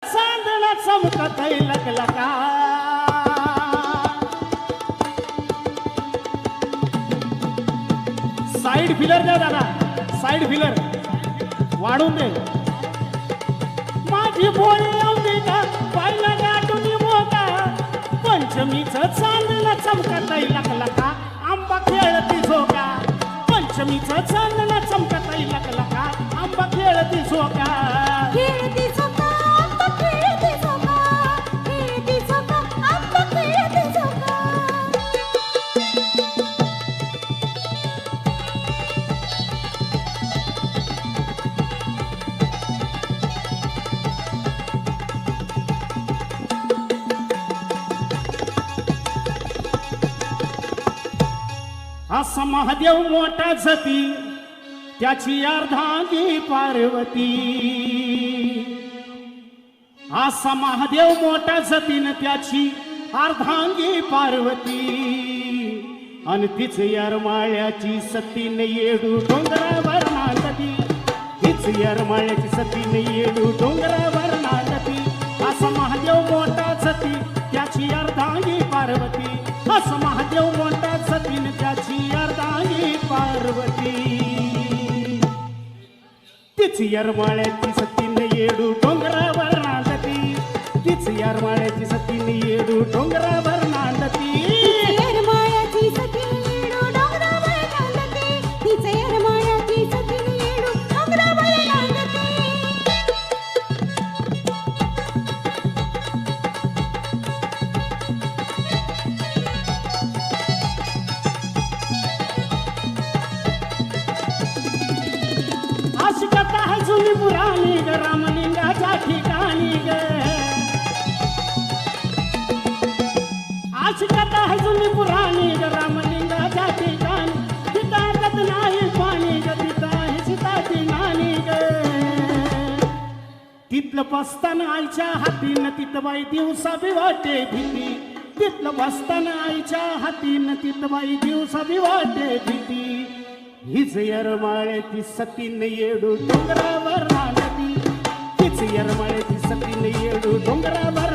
चांदणा चमकत लकलका side filler द्या दादा साइड फिलर वाढून दे माझी भोळी अंबिका पाहिला गाठून मोका पंचमीचं चांदणा चमकत लकलका आंबा खेळती झोका पंचमीचं चांदणा चमकत लकलका आंबा खेळती झोका खेळती झोका आंबा खेळती झोका खेळती झोका आंबा खेळती झोका असा महादेव मोठा जती त्याची अर्धांगी पार्वती असा महादेव मोठा जतीन त्याची अर्धांगी पार्वती आणि तिच यरमाळ्याची सतीन येडू डोंगरावर नांदती तिच यरमाळ्याची सतीन येडू डोंगरावर नांदती असा महादेव मोठा जती त्याची अर्धांगी पार्वती असं महादेव मोठा सतीन त्याची अर्धांगी पार्वती तीच यरमाळ्याची सतीन येडू डोंगरावर नांदती तीच यरमाळ्याची सतीन येडू डोंगरावर नांदती येरमाळ्याची सतीन येडू डोंगरावर नांदते तिचे येरमाळ्याची सतीन येडू डोंगरावर नांदते अशी कथा आहे जुनी पुराणी ग रामलिंगाच्या ठिकाणी ग अशी कथा आहे जुनी पुराणी ग रामलिंगाच्या ठिकाणी तिथं हातात नाही पाणी ग तिथं आहे सीताची नाणी ग तिथलं बसताना आईच्या हातीनं तिथं बाई दिवसा बी वाटे भीती तिथलं बसताना आईच्या हातीनं तिथं बाई दिवसा बी वाटे भीती हीच यरमाळ्याची सतीन येडू डोंगरावर नांदती हीच यरमाळ्याची सतीन येडू डोंगरावर